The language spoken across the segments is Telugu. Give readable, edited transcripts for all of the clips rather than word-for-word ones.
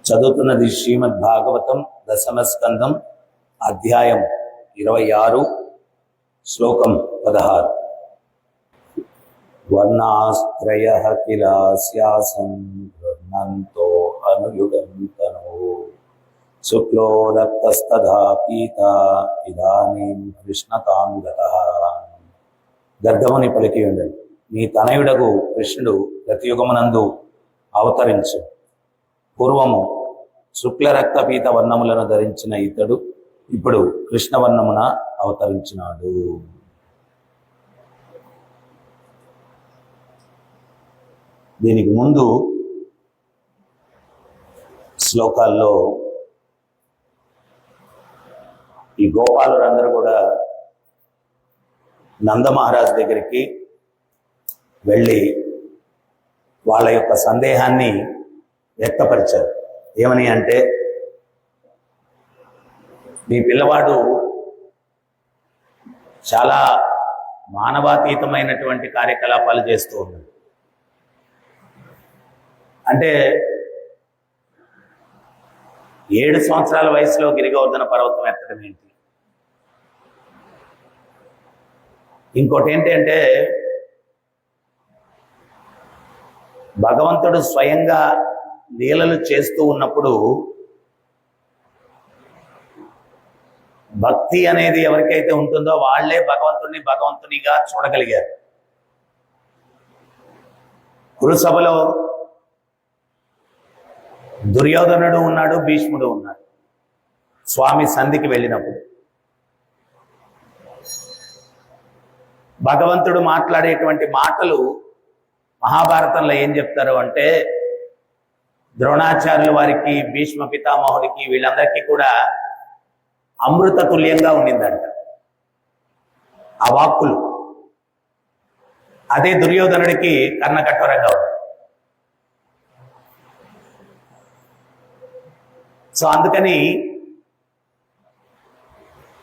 చదువుతున్నది శ్రీమద్ భాగవతం దశమ స్కందం అధ్యాయం 26 శ్లోకం 16. వర్ణాస్త్రయః కిలాస్యాసం వర్ణంతో అనుయుగంతనో శుక్లో రక్తస్తథా పీతా ఇదానీం కృష్ణతాంగతః. గర్గముని పలికి ఉండెను, నీ తనయుడగు కృష్ణుడు ప్రతియుగమునందు అవతరించు. పూర్వము శుక్ల రక్తపీత వర్ణములను ధరించిన ఇతడు ఇప్పుడు కృష్ణవర్ణమున అవతరించినాడు. దీనికి ముందు శ్లోకాల్లో ఈ గోపాలురందరూ కూడా నందమహారాజ్ దగ్గరికి వెళ్ళి వాళ్ళ యొక్క సందేహాన్ని వ్యక్తపరిచారు. ఏమని అంటే, మీ పిల్లవాడు చాలా మానవాతీతమైనటువంటి కార్యకలాపాలు చేస్తూ ఉన్నాడు. అంటే 7 సంవత్సరాల వయసులో గిరిగోవర్ధన పర్వతం ఎత్తడం ఏంటి? ఇంకోటి ఏంటంటే, భగవంతుడు స్వయంగా లీలలు చేస్తూ ఉన్నప్పుడు భక్తి అనేది ఎవరికైతే ఉంటుందో వాళ్లే భగవంతునిగా చూడగలిగారు. కురుసభలో దుర్యోధనుడు ఉన్నాడు, భీష్ముడు ఉన్నాడు. స్వామి సంధికి వెళ్ళినప్పుడు భగవంతుడు మాట్లాడేటువంటి మాటలు మహాభారతంలో ఏం చెప్తారు అంటే, ద్రోణాచార్యుల వారికి, భీష్మ పితామహుడికి, వీళ్ళందరికీ కూడా అమృత తుల్యంగా ఉండిందంట ఆ వాక్కులు. అదే దుర్యోధనుడికి కర్ణకఠోరంగా ఉంది. సో అందుకని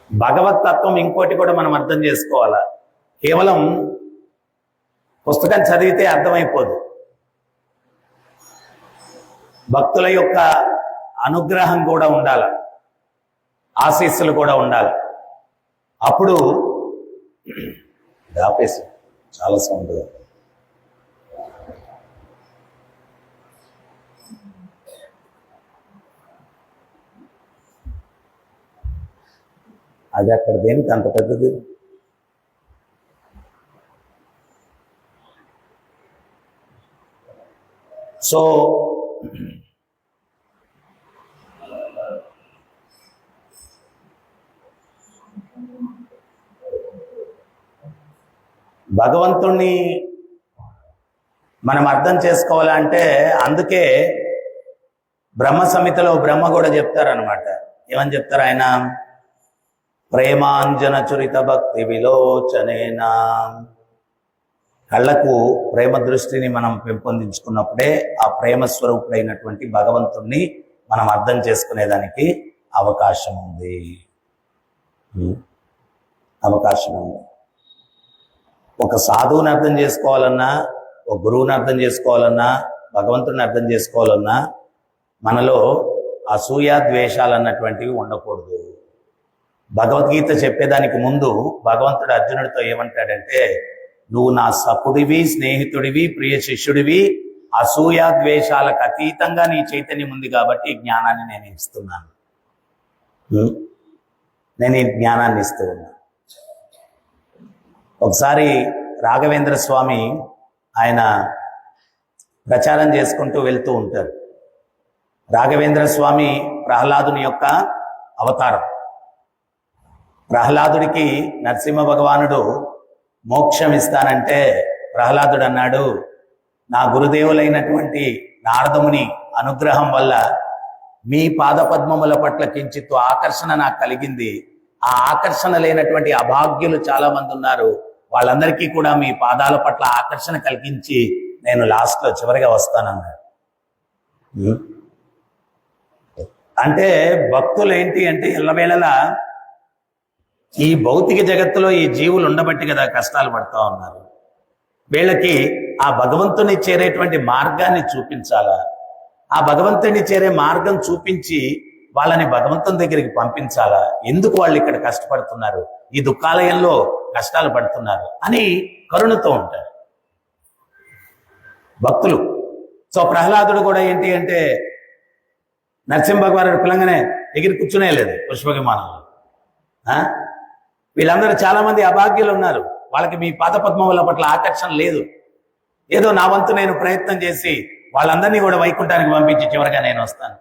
భగవతత్వం ఇంకోటి కూడా మనం అర్థం చేసుకోవాలా. కేవలం పుస్తకం చదివితే అర్థమైపోదు. భక్తుల యొక్క అనుగ్రహం కూడా ఉండాలి, ఆశీస్సులు కూడా ఉండాలి. అప్పుడు ఆపేసి చాలా సౌండ్. అది అక్కడ దేనికి అంత పెద్దది? సో భగవంతుణ్ణి మనం అర్థం చేసుకోవాలంటే, అందుకే బ్రహ్మ సమితిలో బ్రహ్మ కూడా చెప్తారనమాట. ఏమని చెప్తారు ఆయన? ప్రేమాంజన చురిత భక్తి విలోచనేనా. కళ్ళకు ప్రేమ దృష్టిని మనం పెంపొందించుకున్నప్పుడే ఆ ప్రేమ స్వరూపుడైనటువంటి భగవంతుణ్ణి మనం అర్థం చేసుకునేదానికి అవకాశం ఉంది. ఒక సాధువుని అర్థం చేసుకోవాలన్నా, ఒక గురువుని అర్థం చేసుకోవాలన్నా, భగవంతుడిని అర్థం చేసుకోవాలన్నా మనలో అసూయ ద్వేషాలు అన్నటువంటివి ఉండకూడదు. భగవద్గీత చెప్పేదానికి ముందు భగవంతుడు అర్జునుడితో ఏమంటాడంటే, నువ్వు నా సఖుడివి, స్నేహితుడివి, ప్రియ శిష్యుడివి, అసూయ ద్వేషాలకు అతీతంగా నీ చైతన్యం ఉంది కాబట్టి ఈ జ్ఞానాన్ని నేను ఇస్తున్నాను. నేను ఈ జ్ఞానాన్ని ఇస్తూ ఉన్నాను. ఒకసారి రాఘవేంద్ర స్వామి ఆయన ప్రచారం చేసుకుంటూ వెళ్తూ ఉంటారు. రాఘవేంద్ర స్వామి ప్రహ్లాదుని యొక్క అవతారం. ప్రహ్లాదుడికి నరసింహ భగవానుడు మోక్షం ఇస్తానంటే ప్రహ్లాదుడు అన్నాడు, నా గురుదేవులైనటువంటి నారదముని అనుగ్రహం వల్ల మీ పాదపద్మముల పట్ల కించిత్తు ఆకర్షణ నాకు కలిగింది. ఆ ఆకర్షణ లేనటువంటి అభాగ్యులు చాలా మంది ఉన్నారు. వాళ్ళందరికీ కూడా మీ పాదాల పట్ల ఆకర్షణ కలిగించి నేను లాస్ట్లో చివరిగా వస్తానన్నాడు. అంటే భక్తులు ఏంటి అంటే, ఎల్లవేళలా ఈ భౌతిక జగత్తులో ఈ జీవులు ఉండబట్టి కదా కష్టాలు పడుతూ ఉన్నారు. వీళ్ళకి ఆ భగవంతుని చేరేటువంటి మార్గాన్ని చూపించాలా. ఆ భగవంతుడిని చేరే మార్గం చూపించి వాళ్ళని భగవంతుని దగ్గరికి పంపించాలా, ఎందుకు వాళ్ళు ఇక్కడ కష్టపడుతున్నారు, ఈ దుఃఖాలయంలో కష్టాలు పడుతున్నారు అని కరుణతో ఉంటారు భక్తులు. సో ప్రహ్లాదుడు కూడా ఏంటి అంటే నరసింహ భగవానుడు పిల్లంగానే ఎగిరి కూర్చునే లేదు పుష్ప విమానంలో. వీళ్ళందరూ చాలా మంది అభాగ్యులు ఉన్నారు, వాళ్ళకి మీ పాదపద్మముల పట్ల ఆకర్షణ లేదు. ఏదో నా వంతు నేను ప్రయత్నం చేసి వాళ్ళందరినీ కూడా వైకుంఠానికి పంపించి చివరిగా నేను వస్తాను.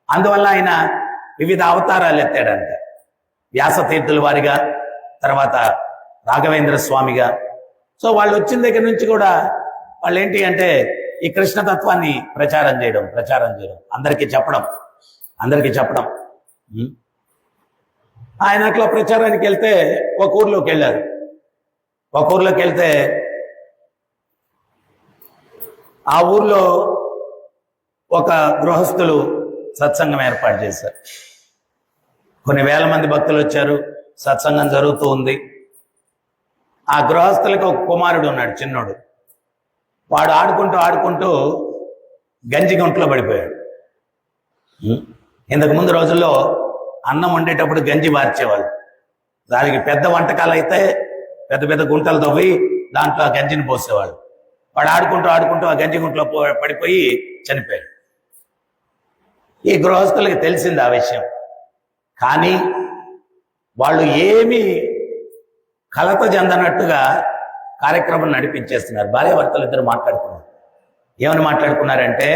అందువల్ల ఆయన వివిధ అవతారాలు ఎత్తాడంట. వ్యాసతీర్థుల వారిగా, తర్వాత రాఘవేంద్ర స్వామిగా. సో వాళ్ళు వచ్చిన దగ్గర నుంచి కూడా వాళ్ళు ఏంటి అంటే ఈ కృష్ణతత్వాన్ని ప్రచారం చేయడం అందరికీ చెప్పడం. ఆయన అట్లా ప్రచారానికి వెళ్తే ఒక ఊర్లోకి వెళ్ళారు. ఒక ఊర్లోకి వెళ్తే ఆ ఊర్లో ఒక గృహస్థులు సత్సంగం ఏర్పాటు చేశారు. కొన్ని వేల మంది భక్తులు వచ్చారు, సత్సంగం జరుగుతూ ఉంది. ఆ గృహస్థులకు ఒక కుమారుడు ఉన్నాడు, చిన్నోడు. వాడు ఆడుకుంటూ గంజి గుంటలో పడిపోయాడు. ఇంతకు ముందు రోజుల్లో అన్నం వండేటప్పుడు గంజి మార్చేవాళ్ళు. దానికి పెద్ద వంటకాలు అయితే పెద్ద పెద్ద గుంటలు తవ్వి దాంట్లో ఆ గంజిని పోసేవాళ్ళు. వాడు ఆడుకుంటూ ఆ గంజి గుంటలో పడిపోయి చనిపోయాడు. ఈ గృహస్థులకి తెలిసింది ఆ విషయం, కానీ వాళ్ళు ఏమీ కలత చెందనట్టుగా కార్యక్రమం నడిపించేస్తున్నారు. భార్యాభర్తలు ఇద్దరు మాట్లాడుకున్నారు. ఏమని మాట్లాడుకున్నారంటే,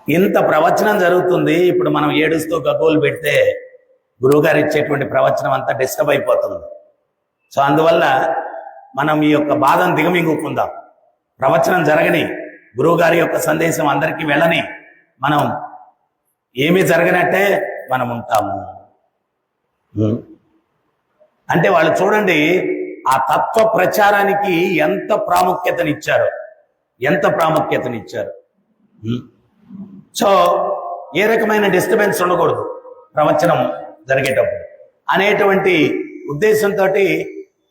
ఇంత ప్రవచనం జరుగుతుంది, ఇప్పుడు మనం ఏడుస్తూ గగ్గోలు పెడితే గురువుగారు ఇచ్చేటువంటి ప్రవచనం అంతా డిస్టర్బ్ అయిపోతుంది. సో అందువల్ల మనం ఈ యొక్క బాధను దిగమింగుకుందాం, ప్రవచనం జరగని, గురువుగారి యొక్క సందేశం అందరికీ వెళ్ళని, మనం ఏమీ జరగనట్టే మనం ఉంటాము అంటే వాళ్ళు చూడండి ఆ తత్వ ప్రచారానికి ఎంత ప్రాముఖ్యతనిచ్చారు. సో ఏ రకమైన డిస్టర్బెన్స్ ఉండకూడదు ప్రవచనం జరిగేటప్పుడు అనేటువంటి ఉద్దేశంతో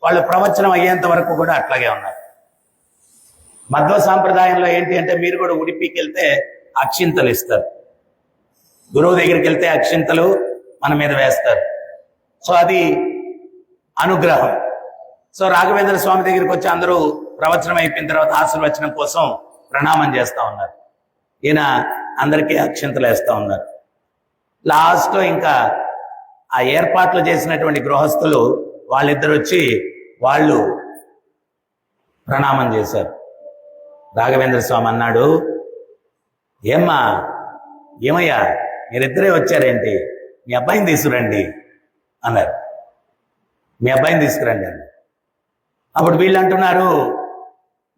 వాళ్ళు ప్రవచనం అయ్యేంత వరకు కూడా అట్లాగే ఉన్నారు. మధ్వ సాంప్రదాయంలో ఏంటి అంటే మీరు కూడా ఉడిపికి వెళ్తే అక్షింతలు ఇస్తారు, గురువు దగ్గరికి వెళ్తే అక్షింతలు మన మీద వేస్తారు. సో అది అనుగ్రహం. సో రాఘవేంద్ర స్వామి దగ్గరికి వచ్చి అందరూ ప్రవచనం అయిపోయిన తర్వాత ఆశీర్వచనం కోసం ప్రణామం చేస్తూ ఉన్నారు. ఈయన అందరికీ అక్షింతలు వేస్తూ ఉన్నారు. లాస్ట్లో ఇంకా ఆ ఏర్పాట్లు చేసినటువంటి గృహస్థులు వాళ్ళిద్దరు వచ్చి వాళ్ళు ప్రణామం చేశారు. రాఘవేంద్ర స్వామి అన్నాడు, ఏమయ్యా మీరిద్దరే వచ్చారేంటి, మీ అబ్బాయిని తీసుకురండి అన్నారు. మీ అబ్బాయిని తీసుకురండి అన్నారు. అప్పుడు వీళ్ళు అంటున్నారు,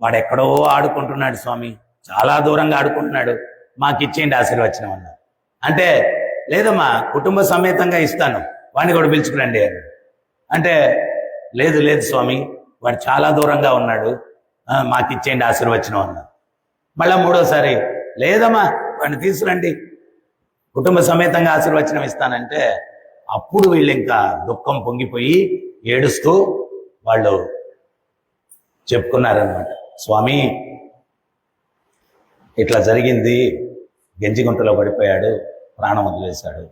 వాడు ఎక్కడో ఆడుకుంటున్నాడు స్వామి, చాలా దూరంగా ఆడుకుంటున్నాడు, మాకు ఇచ్చేయండి ఆశీర్వచనం అన్నారు. అంటే లేదమ్మా కుటుంబ సమేతంగా ఇస్తాను, వాడిని కూడా పిలుచుకురండి అన్నారు. అంటే లేదు స్వామి, వాడు చాలా దూరంగా ఉన్నాడు, మాకు ఇచ్చేయండి ఆశీర్వచనం అన్నారు. మళ్ళా మూడోసారి లేదమ్మా వాడిని తీసుకురండి, కుటుంబ సమేతంగా ఆశీర్వచనం ఇస్తానంటే అప్పుడు వీళ్ళు ఇంకా దుఃఖం పొంగిపోయి ఏడుస్తూ వాళ్ళు చెప్పుకున్నారనమాట, స్వామి ఇట్లా జరిగింది, గంజిగుంటలో పడిపోయాడు, ప్రాణం వదిలేశాడు.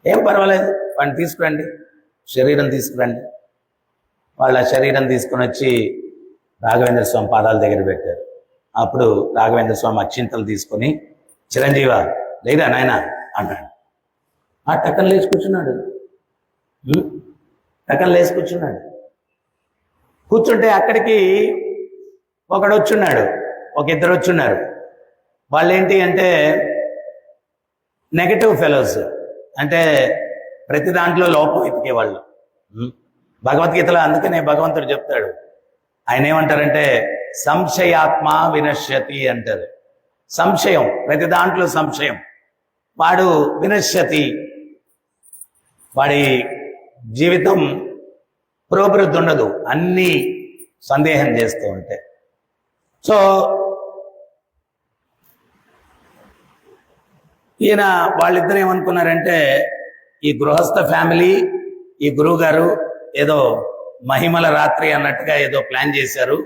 ఏం పర్వాలేదు, వాడిని తీసుకురండి, శరీరం తీసుకురండి. వాళ్ళ శరీరం తీసుకుని వచ్చి రాఘవేంద్ర స్వామి పాదాల దగ్గర పెట్టారు. అప్పుడు రాఘవేంద్ర స్వామి అక్షింతలు తీసుకొని, చిరంజీవ లేదా నాయన అంటాడు. ఆ టక్కన లేచి కూర్చున్నాడు. కూర్చుంటే అక్కడికి ఒకడు వచ్చున్నాడు, ఇద్దరు వచ్చున్నారు. వాళ్ళు ఏంటి అంటే నెగటివ్ ఫెలోస్, అంటే ప్రతి దాంట్లో లోపం ఎతికేవాళ్ళు. భగవద్గీతలో అందుకనే భగవంతుడు చెప్తాడు, ఆయన ఏమంటారంటే సంశయాత్మ వినశ్యతి అంటారు. సంశయం, ప్రతి దాంట్లో సంశయం, వాడు వినశ్యతి, వాడి జీవితం పురోభివృద్ధి ఉండదు, అన్నీ సందేహం చేస్తూ ఉంటే. సో ఈయన వాళ్ళిద్దరు ఏమనుకున్నారంటే ఈ గృహస్థ ఫ్యామిలీ, ఈ గురువు గారు ఏదో మహిమల రాత్రి అన్నట్టుగా ఏదో ప్లాన్ చేశారు,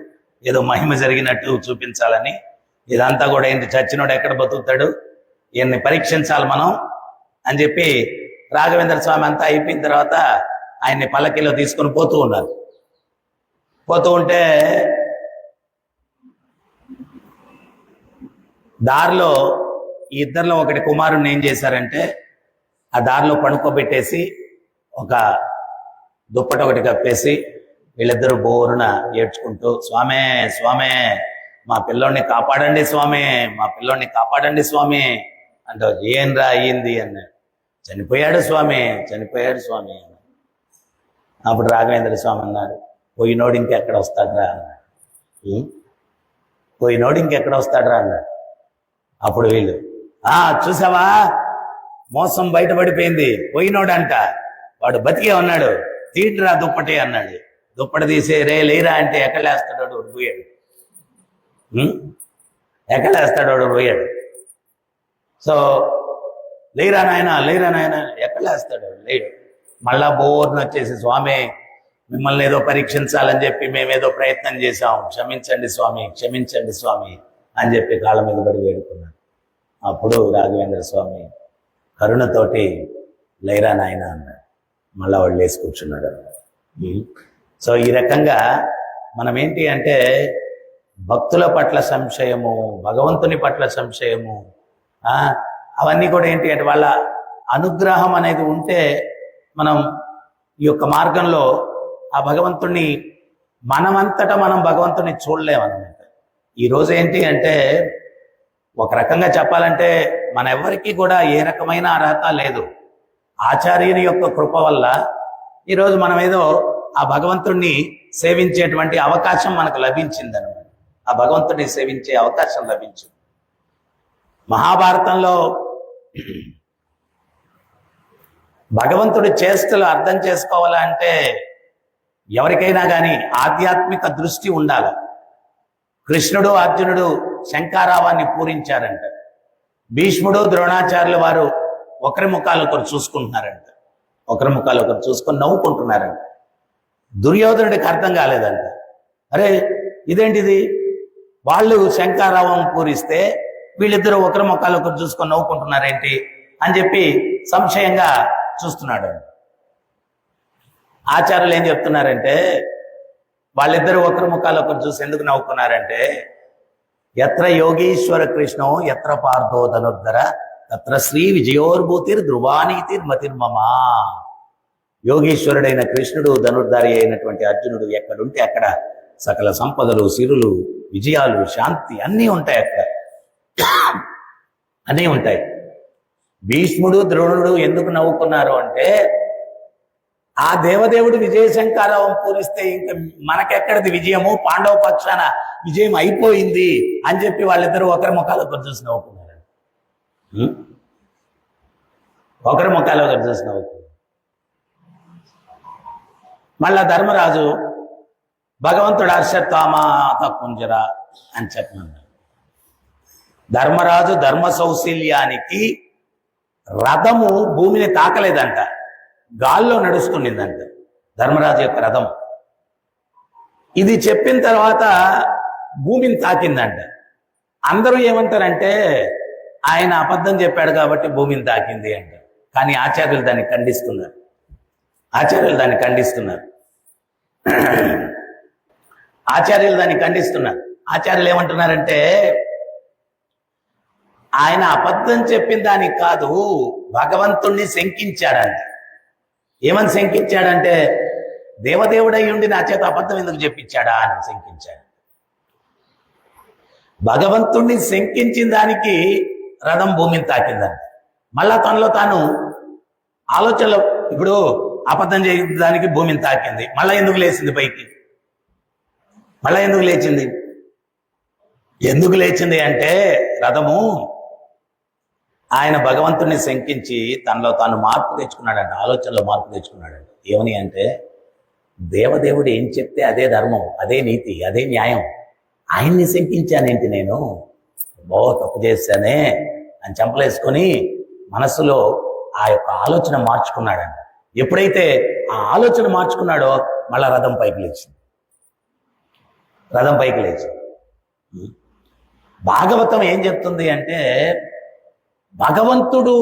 ఏదో మహిమ జరిగినట్టు చూపించాలని. ఇదంతా కూడా ఏంటి, చచ్చినోడు ఎక్కడ బతుకుతాడు, ఈయన్ని పరీక్షించాలి మనం అని చెప్పి రాఘవేంద్ర స్వామి అంతా అయిపోయిన తర్వాత ఆయన్ని పల్లకిలో తీసుకొని పోతూ ఉన్నారు. పోతూ ఉంటే దారిలో ఈ ఇద్దరిలో ఒకటి కుమారుణ్ణి ఏం చేశారంటే ఆ దారిలో పడుకోబెట్టేసి ఒక దుప్పటి ఒకటి కప్పేసి వీళ్ళిద్దరూ బోరున ఏడ్చుకుంటూ, స్వామే స్వామే మా పిల్లోడిని కాపాడండి స్వామి, మా పిల్లోడిని కాపాడండి స్వామి అంటే, ఏం రా అయ్యింది అన్నాడు. చనిపోయాడు స్వామి, చనిపోయాడు స్వామి అన్నాడు. అప్పుడు రాఘవేంద్ర స్వామి అన్నాడు, పోయినోడు ఇంకెక్కడ వస్తాడ్రా అన్నాడు. పోయినోడు ఇంకెక్కడ వస్తాడ్రా అన్నాడు. అప్పుడు వీళ్ళు, చూసావా మోసం బయటపడిపోయింది, పోయినోడంట, వాడు బతికే ఉన్నాడు, తీడ్రా దుప్పటి అన్నాడు. దుప్పటి తీసే లేరా అంటే ఎక్కడేస్తాడు వాడు పోయాడు, ఎక్కడేస్తాడు వాడు పోయాడు. సో లేరా నాయన ఎక్కడేస్తాడు లేడు. మళ్ళా బోర్ను వచ్చేసి, స్వామి మిమ్మల్ని ఏదో పరీక్షించాలని చెప్పి మేమేదో ప్రయత్నం చేశాం, క్షమించండి స్వామి, క్షమించండి స్వామి అని చెప్పి కాళ్ళ మీద పడి వేడుకున్నాడు. అప్పుడు రాఘవేంద్ర స్వామి కరుణతోటి లేరా నాయన అన్నాడు. మళ్ళా వాడు లేచి కూర్చున్నాడు. సో ఈ రకంగా మనం ఏంటి అంటే భక్తుల పట్ల సంశయము, భగవంతుని పట్ల సంశయము, అవన్నీ కూడా ఏంటి అంటే వాళ్ళ అనుగ్రహం అనేది ఉంటే మనం ఈ యొక్క మార్గంలో ఆ భగవంతుణ్ణి మనమంతటా మనం భగవంతుని చూడలేమన్నమాట. ఈరోజు ఏంటి అంటే ఒక రకంగా చెప్పాలంటే మన ఎవరికి కూడా ఏ రకమైన అర్హత లేదు. ఆచార్యుని యొక్క కృప వల్ల ఈరోజు మనం ఏదో ఆ భగవంతుణ్ణి సేవించేటువంటి అవకాశం మనకు లభించిందనమాట. ఆ భగవంతుడిని సేవించే అవకాశం లభించింది. మహాభారతంలో భగవంతుడి చేష్టలు అర్థం చేసుకోవాలంటే ఎవరికైనా కానీ ఆధ్యాత్మిక దృష్టి ఉండాలి. కృష్ణుడు అర్జునుడు శంఖారావాన్ని పూరించారంట. భీష్ముడు ద్రోణాచార్యులు వారు ఒకరి ముఖాలు ఒకరు చూసుకుంటున్నారంట, ఒకరి ముఖాలు ఒకరు చూసుకొని నవ్వుకుంటున్నారంట. దుర్యోధనుడికి అర్థం కాలేదంట, అరే ఇదేంటిది, వాళ్ళు శంఖారావం పూరిస్తే వీళ్ళిద్దరూ ఒకరి ముఖాలు ఒకరు చూసుకొని నవ్వుకుంటున్నారేంటి అని చెప్పి సంశయంగా చూస్తున్నాడు. ఆచార్యులు ఏం చెప్తున్నారంటే వాళ్ళిద్దరూ ఒకరి ముఖాలు ఒకరు చూసి ఎందుకు నవ్వుకున్నారంటే, ఎత్ర యోగీశ్వర కృష్ణో ఎత్ర పార్థో ధనుర్ధర తత్ర శ్రీ విజయోర్భూతిర్ ధ్రువానీతిర్ మతిర్మమా. యోగీశ్వరుడైన కృష్ణుడు, ధనుర్ధారి అయినటువంటి అర్జునుడు ఎక్కడుంటే అక్కడ సకల సంపదలు, సిరులు, విజయాలు, శాంతి అన్నీ ఉంటాయి, అక్కడ అన్నీ ఉంటాయి. భీష్ముడు ద్రోణుడు ఎందుకు నవ్వుకున్నారు అంటే ఆ దేవదేవుడు విజయశంకారావం పూరిస్తే ఇంకా మనకెక్కడిది విజయము, పాండవ పక్షాన విజయం అయిపోయింది అని చెప్పి వాళ్ళిద్దరూ ఒకరి ముఖాలు ఒకరు చూసి నవ్వుకున్నారు. ఒకరి ముఖాలు ఒకరు చూసి నవ్వుకున్నారు. మళ్ళా ధర్మరాజు భగవంతుడు హర్షత్వామాత కుంజర అని చెప్పమన్నాడు. ధర్మరాజు ధర్మ సౌశల్యానికి రథము భూమిని తాకలేదంట, గాల్లో నడుస్తుండిందంట ధర్మరాజు యొక్క రథం. ఇది చెప్పిన తర్వాత భూమిని తాకిందంట. అందరూ ఏమంటారంటే ఆయన అబద్ధం చెప్పాడు కాబట్టి భూమిని తాకింది అంట. కానీ ఆచార్యులు దాన్ని ఖండిస్తున్నారు. ఆచార్యులు దాన్ని ఖండిస్తున్నారు. ఆచార్యులు దాన్ని ఖండిస్తున్నారు. ఆచార్యులు ఏమంటున్నారంటే ఆయన అబద్ధం చెప్పిన దానికి కాదు, భగవంతుణ్ణి శంకించాడంట. ఏమని శంకించాడంటే దేవదేవుడై ఉండి నా చేత అబద్ధం ఎందుకు చెప్పించాడా అని శంకించాడు. భగవంతుణ్ణి శంకించిన దానికి రథం భూమిని తాకిందంట. మళ్ళా తనలో తాను ఆలోచనలో, ఇప్పుడు అబద్ధం చేయడానికి భూమిని తాకింది, మళ్ళా ఎందుకు లేచింది పైకి? మళ్ళా ఎందుకు లేచింది? ఎందుకు లేచింది అంటే రథము ఆయన భగవంతుణ్ణి శంకించి తనలో తాను మార్పు తెచ్చుకున్నాడంట, ఆలోచనలో మార్పు తెచ్చుకున్నాడంట. ఏమని అంటే దేవదేవుడు ఏం చెప్తే అదే ధర్మం, అదే నీతి, అదే న్యాయం. ఆయన్ని శంకించానేంటి నేను, తప్పు చేశానే అని చంపలేసుకొని మనసులో ఆ యొక్క ఆలోచన మార్చుకున్నాడంట. ఎప్పుడైతే ఆ ఆలోచన మార్చుకున్నాడో మళ్ళా రథం పైకి లేచింది. రథం పైకి లేచింది. భాగవతం ఏం చెప్తుంది అంటే, భగవంతుడు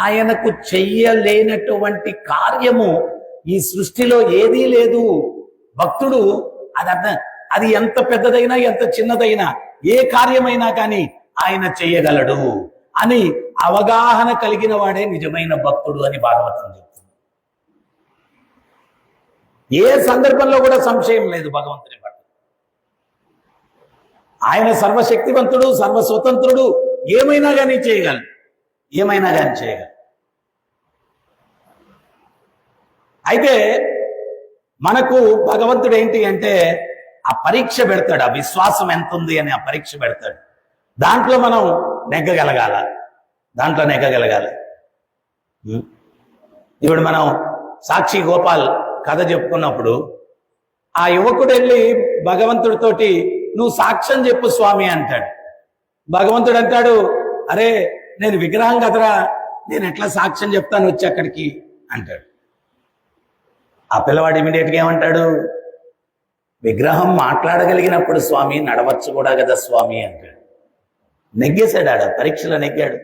ఆయనకు చెయ్యలేనటువంటి కార్యము ఈ సృష్టిలో ఏదీ లేదు. భక్తుడు అది ఎంత పెద్దదైనా ఎంత చిన్నదైనా ఏ కార్యమైనా కానీ ఆయన చెయ్యగలడు అని అవగాహన కలిగిన వాడే నిజమైన భక్తుడు అని భాగవతం చెప్తుంది. ఏ సందర్భంలో కూడా సంశయం లేదు భగవంతుని పట్ల. ఆయన సర్వశక్తివంతుడు, సర్వస్వతంత్రుడు, ఏమైనా కానీ చేయగలడు, ఏమైనా కానీ చేయగలడు. అయితే మనకు భగవంతుడు ఏంటి అంటే ఆ పరీక్ష పెడతాడు. ఆ విశ్వాసం ఎంత ఉంది అని ఆ పరీక్ష పెడతాడు. దాంట్లో మనం నెగ్గగలగాల. ఇప్పుడు మనం సాక్షి గోపాల్ కథ చెప్పుకున్నప్పుడు ఆ యువకుడు వెళ్ళి భగవంతుడితోటి నువ్వు సాక్ష్యం చెప్పు స్వామి అంటాడు. భగవంతుడు అంటాడు, అరే నేను విగ్రహం కదరా, నేను ఎట్లా సాక్ష్యం చెప్తాను వచ్చి అక్కడికి అంటాడు. ఆ పిల్లవాడు ఇమీడియట్గా ఏమంటాడు, విగ్రహం మాట్లాడగలిగినప్పుడు స్వామి నడవచ్చు కూడా కదా స్వామి అంటాడు. నెగ్గేశాడు, ఆడ పరీక్షలో నెగ్గాడు.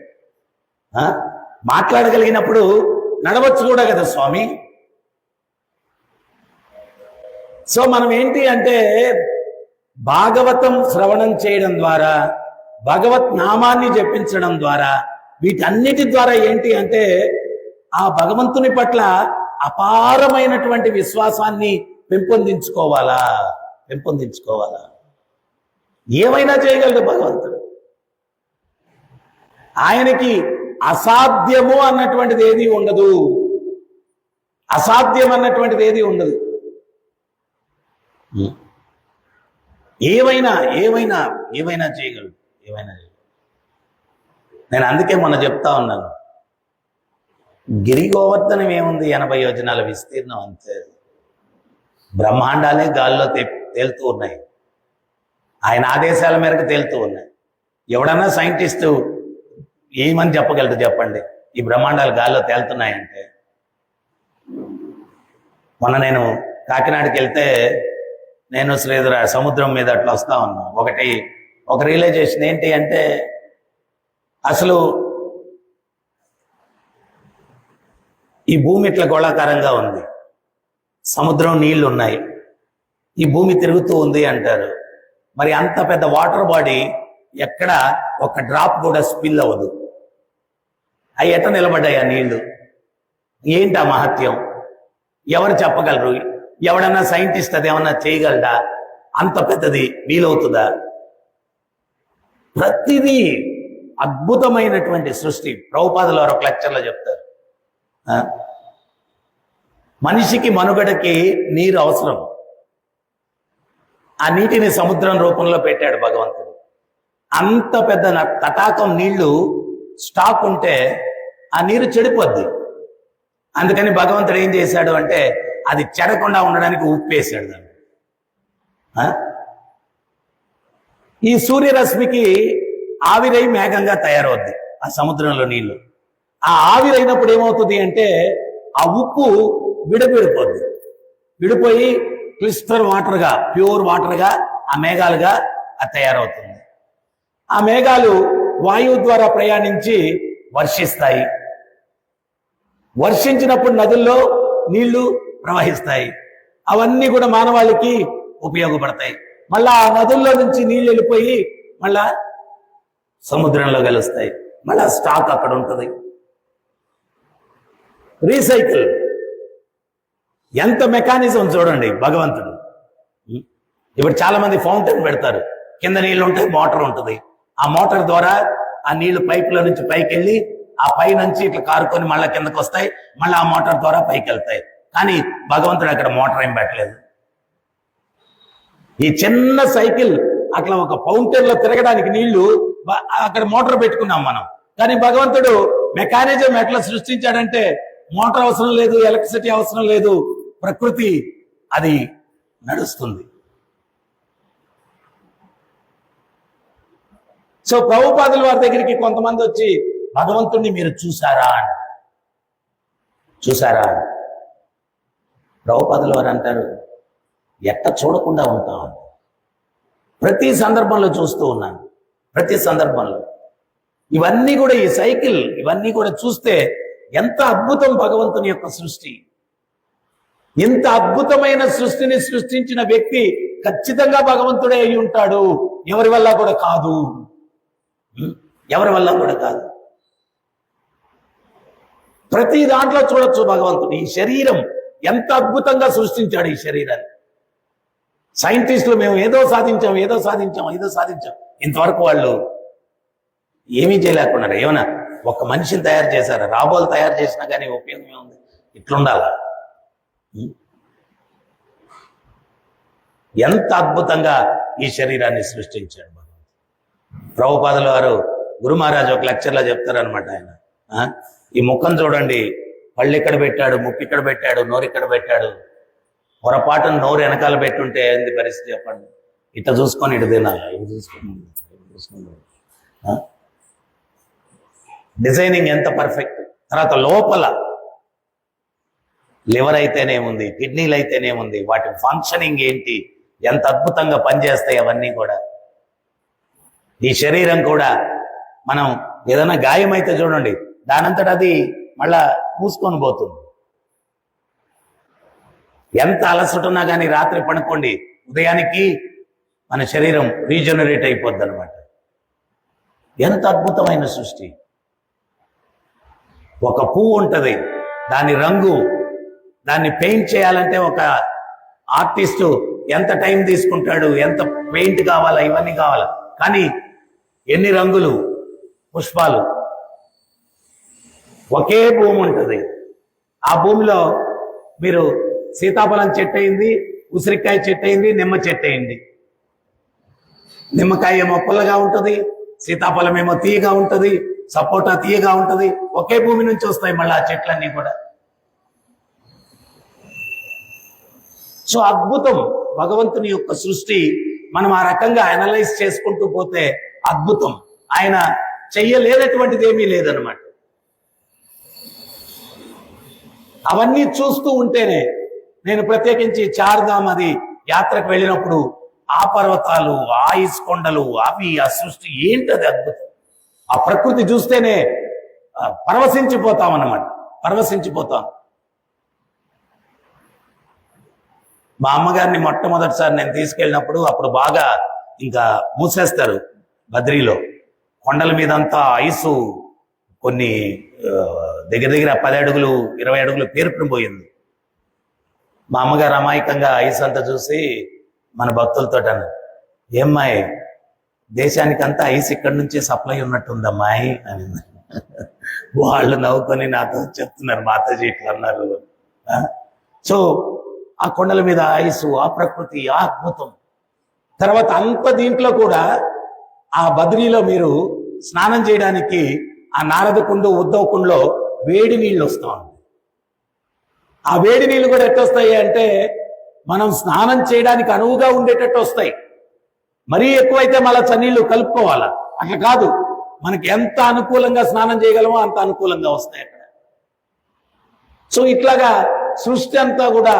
మాట్లాడగలిగినప్పుడు నడవచ్చు కూడా కదా స్వామి. సో మనం ఏంటి అంటే భాగవతం శ్రవణం చేయడం ద్వారా, భగవత్ నామాన్ని జపించడం ద్వారా, వీటన్నిటి ద్వారా ఏంటి అంటే ఆ భగవంతుని పట్ల అపారమైనటువంటి విశ్వాసాన్ని పెంపొందించుకోవాలా. ఏమైనా చేయగలడు భగవంతుడు. ఆయనకి అసాధ్యము అన్నటువంటిది ఏది ఉండదు. అసాధ్యం అన్నటువంటిది ఏది ఉండదు. ఏమైనా చేయగలడు. నేను అందుకే మొన్న చెప్తా ఉన్నాను, గిరి గోవర్ధనం ఏముంది, 80 యోజనాల విస్తీర్ణం అంతే. బ్రహ్మాండాలే గాల్లో తేలుతూ ఉన్నాయి, ఆయన ఆదేశాల మేరకు తేలుతూ ఉన్నాయి. ఎవడన్నా సైంటిస్టు ఏమని చెప్పగలరు చెప్పండి, ఈ బ్రహ్మాండాలు గాల్లో తేలుతున్నాయంటే? మొన్న నేను కాకినాడకి వెళ్తే నేను శ్రీధర సముద్రం మీద అట్లా వస్తా ఉన్నా. ఒక రియలైజేషన్ ఏంటి అంటే, అసలు ఈ భూమి ఇట్లా గోళాకారంగా ఉంది, సముద్రం నీళ్లు ఉన్నాయి, ఈ భూమి తిరుగుతూ ఉంది అంటారు. మరి అంత పెద్ద వాటర్ బాడీ ఎక్కడ ఒక డ్రాప్ కూడా స్పిల్ అవ్వదు. అవి ఎట్ట నిలబడ్డాయి ఆ నీళ్లు? ఏంటి ఆ మహత్యం? ఎవరు చెప్పగలరు? ఎవడన్నా సైంటిస్ట్ అది ఏమన్నా చేయగలడా? అంత పెద్దది వీలవుతుందా? ప్రతిదీ అద్భుతమైనటువంటి సృష్టి. ప్రభుపాదులు వారు ఒక లెక్చర్లో చెప్తారు, మనిషికి మనుగడకి నీరు అవసరం. ఆ నీటిని సముద్రం రూపంలో పెట్టాడు భగవంతుడు. అంత పెద్ద తటాకం నీళ్లు స్టాక్ ఉంటే ఆ నీరు చెడిపోద్ది. అందుకని భగవంతుడు ఏం చేశాడు అంటే అది చెడకుండా ఉండడానికి ఉప్పేశాడు దాన్ని. ఈ సూర్యరశ్మికి ఆవిరై మేఘంగా తయారవుద్ది ఆ సముద్రంలో నీళ్లు. ఆ ఆవిరైనప్పుడు ఏమవుతుంది అంటే ఆ ఉప్పు విడిపోద్ది. విడిపోయి క్రిస్టల్ వాటర్గా, ప్యూర్ వాటర్గా ఆ మేఘాలుగా అది తయారవుతుంది. ఆ మేఘాలు వాయువు ద్వారా ప్రయాణించి వర్షిస్తాయి. వర్షించినప్పుడు నదుల్లో నీళ్లు ప్రవహిస్తాయి. అవన్నీ కూడా మానవాళికి ఉపయోగపడతాయి. మళ్ళా ఆ నదుల్లో నుంచి నీళ్లు వెళ్ళిపోయి మళ్ళా సముద్రంలో కలుస్తాయి. మళ్ళా స్టాక్ అక్కడ ఉంటుంది. రీసైకిల్. ఎంత మెకానిజం చూడండి భగవంతుడు. ఇప్పుడు చాలా మంది ఫౌంటైన్ పెడతారు, కింద నీళ్లు ఉంటాయి, మోటార్ ఉంటుంది. ఆ మోటార్ ద్వారా ఆ నీళ్లు పైపులో నుంచి పైకి వెళ్ళి ఆ పై నుంచి ఇట్లా కారుకొని మళ్ళీ కిందకు వస్తాయి, మళ్ళీ ఆ మోటార్ ద్వారా పైకి వెళ్తాయి. కానీ భగవంతుడు అక్కడ మోటార్ ఏం పెట్టలేదు. ఈ చిన్న సైకిల్ అట్లా ఒక ఫౌంటైన్ లో తిరగడానికి నీళ్లు అక్కడ మోటార్ పెట్టుకున్నాం మనం. కానీ భగవంతుడు మెకానిజం ఎట్లా సృష్టించాడంటే మోటార్ అవసరం లేదు, ఎలక్ట్రిసిటీ అవసరం లేదు, ప్రకృతి అది నడుస్తుంది. సో ప్రభుపాదుల వారి దగ్గరికి కొంతమంది వచ్చి భగవంతుణ్ణి మీరు చూసారా అని. ప్రభుపాదుల వారు అంటారు, ఎట్ట చూడకుండా ఉంటాం? ప్రతి సందర్భంలో చూస్తూ ఉన్నాను. ప్రతి సందర్భంలో. ఇవన్నీ కూడా ఈ సైకిల్, ఇవన్నీ కూడా చూస్తే ఎంత అద్భుతం భగవంతుని యొక్క సృష్టి. ఇంత అద్భుతమైన సృష్టిని సృష్టించిన వ్యక్తి ఖచ్చితంగా భగవంతుడే అయి ఉంటాడు, ఎవరి వల్ల కూడా కాదు, ఎవరి వల్ల కూడా కాదు. ప్రతి దాంట్లో చూడొచ్చు భగవంతుడు. ఈ శరీరం ఎంత అద్భుతంగా సృష్టించాడు ఈ శరీరాన్ని. సైంటిస్టులు మేము ఏదో సాధించాం, ఇంతవరకు వాళ్ళు ఏమీ చేయలేకున్నారు. ఏమన్నా ఒక మనిషిని తయారు చేశారు, రాబోలు తయారు చేసినా కానీ ఉపయోగం ఏముంది? ఇట్లుండాలా? ఎంత అద్భుతంగా ఈ శరీరాన్ని సృష్టించాడు ప్రభుపాదుల వారు. గురు మహారాజ్ ఒక లెక్చర్లో చెప్తారనమాట. ఆయన ఈ ముఖం చూడండి, పళ్ళు ఇక్కడ పెట్టాడు, ముక్కు ఇక్కడ పెట్టాడు, నోరు ఇక్కడ పెట్టాడు. పొరపాటును నోరు వెనకాల పెట్టుంటే ఏంది పరిస్థితి చెప్పండి? ఇట్లా చూసుకొని ఇటు తినాలి, ఇటు చూసుకొని. డిజైనింగ్ ఎంత పర్ఫెక్ట్. తర్వాత లోపల లివర్ అయితేనేముంది, కిడ్నీలు అయితేనేముంది, వాటి ఫంక్షనింగ్ ఏంటి, ఎంత అద్భుతంగా పనిచేస్తాయి అవన్నీ కూడా. ఈ శరీరం కూడా మనం ఏదైనా గాయం అయితే చూడండి, దానంతట అది మళ్ళా మూసుకొని పోతుంది. ఎంత అలసటున్నా కానీ రాత్రి పడుకోండి, ఉదయానికి మన శరీరం రీజనరేట్ అయిపోద్ది అనమాట. ఎంత అద్భుతమైన సృష్టి. ఒక పువ్వు ఉంటుంది, దాని రంగు, దాన్ని పెయింట్ చేయాలంటే ఒక ఆర్టిస్టు ఎంత టైం తీసుకుంటాడు, ఎంత పెయింట్ కావాలా, ఇవన్నీ కావాలా. కానీ ఎన్ని రంగులు, పుష్పాలు. ఒకే భూమి ఉంటుంది, ఆ భూమిలో మీరు సీతాఫలం చెట్టు అయింది, ఉసిరికాయ చెట్టు అయింది, నిమ్మ చెట్టు అయింది. నిమ్మకాయ ఏమో పుల్లగా ఉంటుంది, సీతాఫలం ఏమో తీయగా ఉంటుంది, సపోటా తీయగా ఉంటుంది. ఒకే భూమి నుంచి వస్తాయి మళ్ళీ ఆ చెట్లన్నీ కూడా. సో అద్భుతం భగవంతుని యొక్క సృష్టి. మనం ఆ రకంగా అనలైజ్ చేసుకుంటూ పోతే అద్భుతం. ఆయన చెయ్యలేనటువంటిది ఏమీ లేదనమాట. అవన్నీ చూస్తూ ఉంటేనే, నేను ప్రత్యేకించి చార్ధామ్ అది యాత్రకు వెళ్ళినప్పుడు ఆ పర్వతాలు, ఆ ఇసుకొండలు, అవి, ఆ సృష్టి ఏంటది అద్భుతం. ఆ ప్రకృతి చూస్తేనే పరవశించిపోతాం అన్నమాట, పరవశించిపోతాం. మా అమ్మగారిని మొట్టమొదటిసారి నేను తీసుకెళ్ళినప్పుడు, అప్పుడు బాగా ఇంకా మూసేస్తారు బద్రీలో. కొండల మీద అంతా ఐసు, కొన్ని దగ్గర 10 అడుగులు 20 అడుగులు పేరుకుని పోయింది. మా అమ్మగారు అమాయకంగా ఐస్ అంతా చూసి మన భక్తులతో అన్నారు, ఏమ్మాయి దేశానికంతా ఐస్ ఇక్కడి నుంచి సప్లై ఉన్నట్టుందమ్మాయి అని. వాళ్ళు నవ్వుకొని నాతో చెప్తున్నారు, మాతాజీ ఇట్లా అన్నారు. సో ఆ కొండల మీద ఐసు, ఆ ప్రకృతి, ఆ అద్భుతం. తర్వాత అంత దీంట్లో కూడా ఆ బద్రీలో మీరు స్నానం చేయడానికి ఆ నారద కుండు, ఉద్దవ కుండలో వేడి నీళ్ళు వస్తూ ఉంటాయి. ఆ వేడి నీళ్ళు కూడా ఎట్టొస్తాయి అంటే మనం స్నానం చేయడానికి అనువుగా ఉండేటట్టు వస్తాయి. మరీ ఎక్కువైతే మళ్ళీ చన్నీళ్ళు కలుపుకోవాలా, అట్లా కాదు. మనకి ఎంత అనుకూలంగా స్నానం చేయగలమో అంత అనుకూలంగా వస్తాయి అక్కడ. సో ఇట్లాగా సృష్టి అంతా కూడా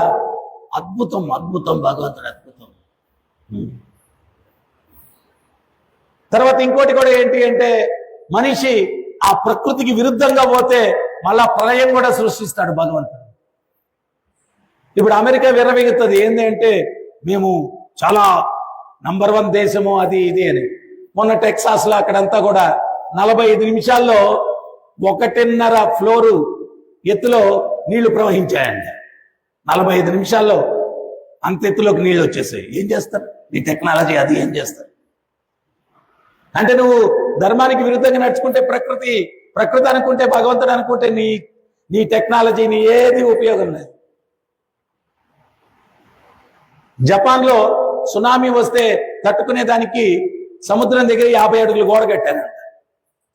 అద్భుతం, అద్భుతం, భగవంతుడు అద్భుతం. తర్వాత ఇంకోటి కూడా ఏంటి అంటే, మనిషి ఆ ప్రకృతికి విరుద్ధంగా పోతే మళ్ళా ప్రళయం కూడా సృష్టిస్తాడు భగవంతుడు. ఇప్పుడు అమెరికా విర్రవీగుతుంది ఏంది అంటే, మేము చాలా నంబర్ 1 దేశము, అది ఇది అని. మొన్న టెక్సాస్ లో అక్కడంతా కూడా 45 నిమిషాల్లో 1.5 ఫ్లోరు ఎత్తులో నీళ్లు ప్రవహించాయండి. 45 నిమిషాల్లో అంత ఎత్తులోకి నీళ్ళు వచ్చేసాయి. ఏం చేస్తారు ఈ టెక్నాలజీ, అది ఏం చేస్తారు అంటే, నువ్వు ధర్మానికి విరుద్ధంగా నడుచుకుంటే ప్రకృతి అనుకుంటే, భగవంతుడు అనుకుంటే నీ టెక్నాలజీని ఏది ఉపయోగం లేదు. జపాన్లో సునామీ వస్తే తట్టుకునేదానికి సముద్రం దగ్గర 50 అడుగులు గోడ కట్టారంట.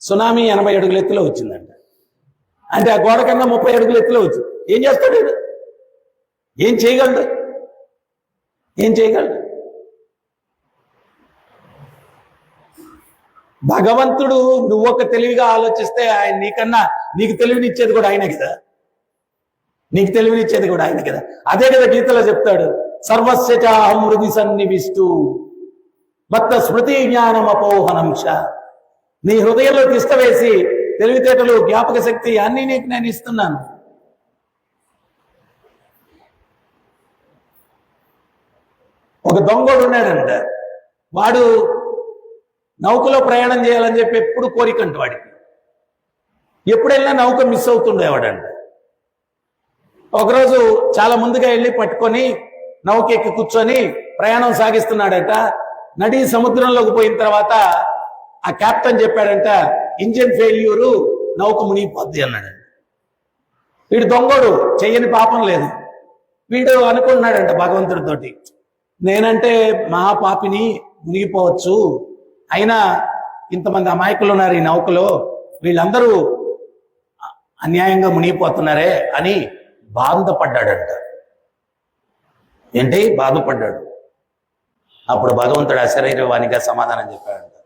సునామీ 80 అడుగుల ఎత్తులో వచ్చిందంట. అంటే ఆ గోడ కన్నా 30 అడుగుల ఎత్తులో వచ్చింది. ఏం చేస్తాడు? ఏం చేయగలడు? భగవంతుడు నువ్వు ఒక తెలివిగా ఆలోచిస్తే ఆయన నీకు తెలివినిచ్చేది కూడా ఆయన కదా. అదే కదా గీతలో చెప్తాడు, సర్వస్య చాహం హృది సన్నివిష్టు మత్త స్మృతి జ్ఞానం అపోహనంశ. నీ హృదయంలో తిష్టవేసి తెలివితేటలు, జ్ఞాపక శక్తి అన్నీ నీకు నేను ఇస్తున్నాను. ఒక దొంగోడు ఉన్నాడంట. వాడు నౌకలో ప్రయాణం చేయాలని చెప్పి ఎప్పుడు కోరికంట వాడికి. ఎప్పుడైనా నౌక మిస్ అవుతుండేవాడంట. ఒకరోజు చాలా ముందుగా వెళ్ళి పట్టుకొని నౌక ఎక్కి కూర్చొని ప్రయాణం సాగిస్తున్నాడట. నడి సముద్రంలోకి పోయిన తర్వాత ఆ కెప్టెన్ చెప్పాడంట, ఇంజిన్ ఫెయిల్యూరు, నౌక మునిగిపోద్ది అన్నాడు. వీడు దొంగోడు, చెయ్యని పాపం లేదు. వీడు అనుకుంటున్నాడంట భగవంతుడితోటి, నేనంటే మహాపాపిని, మునిగిపోవచ్చు, అయినా ఇంతమంది అమాయకులు ఉన్నారు ఈ నౌకలో, వీళ్ళందరూ అన్యాయంగా మునిగిపోతున్నారే అని బాధపడ్డాడంట. ఏంటి బాధపడ్డాడు. అప్పుడు భగవంతుడు అశరీరవాణిగా సమాధానం చెప్పాడంట,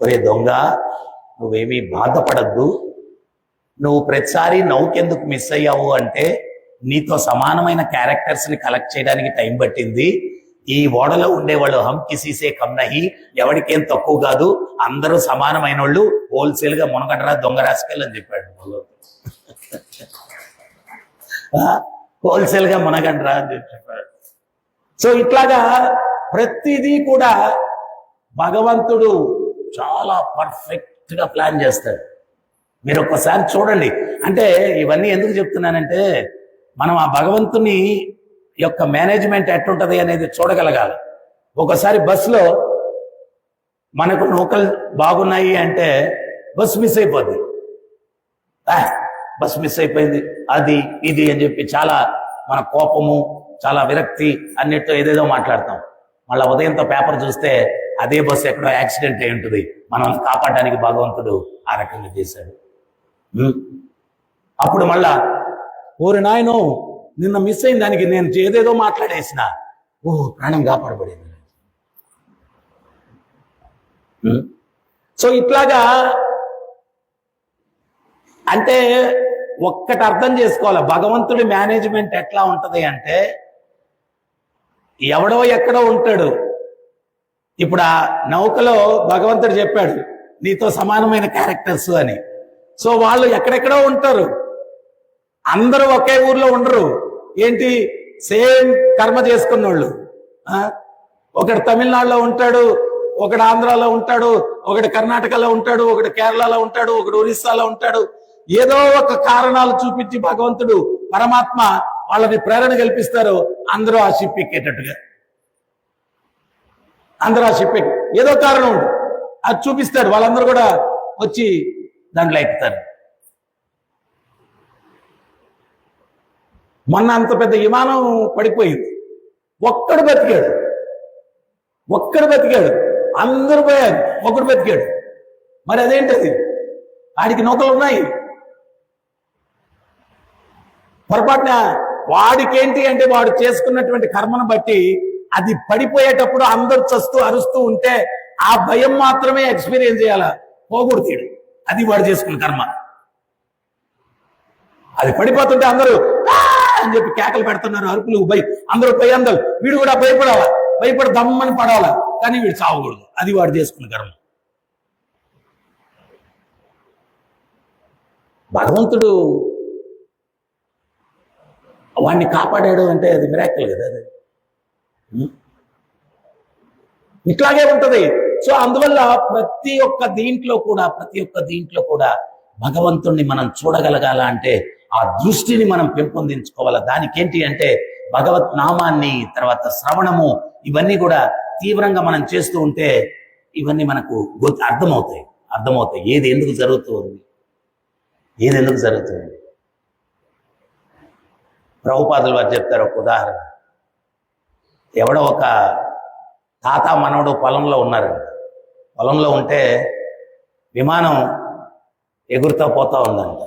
ఒరే దొంగ, నువ్వేమీ బాధపడద్దు. నువ్వు ప్రతిసారి నౌకెందుకు మిస్ అయ్యావు అంటే నీతో సమానమైన క్యారెక్టర్స్ ని కలెక్ట్ చేయడానికి టైం పట్టింది. ఈ ఓడలో ఉండేవాళ్ళు హమ్ కిసీసే కమ్ నహి, ఎవరికేం తక్కువ కాదు, అందరూ సమానమైన వాళ్ళు, హోల్సేల్ గా మునగడరా దొంగ రాసుకెళ్ళి అని చెప్పాడు. హోల్సేల్ గా మునగండ్రా అని చెప్పాడు. సో ఇట్లాగా ప్రతిదీ కూడా భగవంతుడు చాలా పర్ఫెక్ట్ గా ప్లాన్ చేస్తాడు. మీరు ఒక్కసారి చూడండి. అంటే ఇవన్నీ ఎందుకు చెప్తున్నానంటే మనం ఆ భగవంతుని యొక్క మేనేజ్మెంట్ ఎట్లుంటది అనేది చూడగలగాలి. ఒకసారి బస్సులో మనకు నౌకలు బాగున్నాయి అంటే బస్సు మిస్ అయిపోద్ది. బస్సు మిస్ అయిపోయింది, అది ఇది అని చెప్పి చాలా మన కోపము, చాలా విరక్తి అన్నిటితో ఏదేదో మాట్లాడతాం. మళ్ళీ ఉదయంతో పేపర్ చూస్తే అదే బస్సు ఎక్కడో యాక్సిడెంట్ అయి ఉంటుంది. మనం కాపాడడానికి భగవంతుడు ఆ రకంగా చేశాడు. అప్పుడు మళ్ళా ఓరి నాయనో, నిన్న మిస్ అయిన దానికి నేను ఏదేదో మాట్లాడేసిన, ప్రాణం కాపాడబడింది. సో ఇట్లాగా అంటే ఒక్కటి అర్థం చేసుకోవాలి, భగవంతుడి మేనేజ్మెంట్ ఎట్లా ఉంటది అంటే ఎవడో ఎక్కడో ఉంటాడు. ఇప్పుడు ఆ నౌకలో భగవంతుడు చెప్పాడు నీతో సమానమైన క్యారెక్టర్స్ అని. సో వాళ్ళు ఎక్కడెక్కడో ఉంటారు, అందరూ ఒకే ఊర్లో ఉండరు. ఏంటి, సేమ్ కర్మ చేసుకున్నోళ్ళు. ఒకడు తమిళనాడులో ఉంటాడు, ఒకడు ఆంధ్రాలో ఉంటాడు, ఒకడు కర్ణాటకలో ఉంటాడు, ఒకడు కేరళలో ఉంటాడు, ఒకడు ఒరిస్సాలో ఉంటాడు. ఏదో ఒక కారణాలు చూపించి భగవంతుడు పరమాత్మ వాళ్ళని ప్రేరణ కల్పిస్తారు. అందరూ ఆ షిప్ ఎక్కేటట్టుగా, అందరూ ఆ షిప్ ఎక్కి ఏదో కారణం ఉంది అది చూపిస్తాడు. వాళ్ళందరూ కూడా వచ్చి దాంట్లో ఎక్కుతారు. మొన్న అంత పెద్ద విమానం పడిపోయింది, ఒక్కడు బతికాడు, అందరూ పోయారు, ఒక్కడు బతికాడు. మరి అదేంటది, వాడికి నౌకలు ఉన్నాయి. పొరపాటున వాడికేంటి అంటే వాడు చేసుకున్నటువంటి కర్మను బట్టి అది పడిపోయేటప్పుడు అందరూ చస్తూ అరుస్తూ ఉంటే ఆ భయం మాత్రమే ఎక్స్పీరియన్స్ చేయాలా, పోగొడతాడు. అది వాడు చేసుకున్న కర్మ. అది పడిపోతుంటే అందరూ అని చెప్పి కేకలు పెడుతున్నారు, అరుపులు, అందరూ అందరు వీడు కూడా భయపడాలా, భయపడి దమ్మని పడాలా, కానీ వీడు చావకూడదు. అది వాడు చేసుకున్న కర్మ. భగవంతుడు వాడిని కాపాడాడు అంటే అది మిరాకిల్ కదా. అది ఇట్లాగే ఉంటది. సో అందువల్ల ప్రతి ఒక్క దీంట్లో కూడా భగవంతుణ్ణి మనం చూడగలగాల అంటే ఆ దృష్టిని మనం పెంపొందించుకోవాలి. దానికి ఏంటి అంటే భగవత్ నామాన్ని, తర్వాత శ్రవణము, ఇవన్నీ కూడా తీవ్రంగా మనం చేస్తూ ఉంటే ఇవన్నీ మనకు అర్థమవుతాయి. ఏది ఎందుకు జరుగుతుంది. ప్రభుపాదులు వారు చెప్తారు ఒక ఉదాహరణ. ఎవడో ఒక తాత మనవడు పొలంలో ఉన్నారు. పొలంలో ఉంటే విమానం ఎగురుతా పోతా ఉందంట.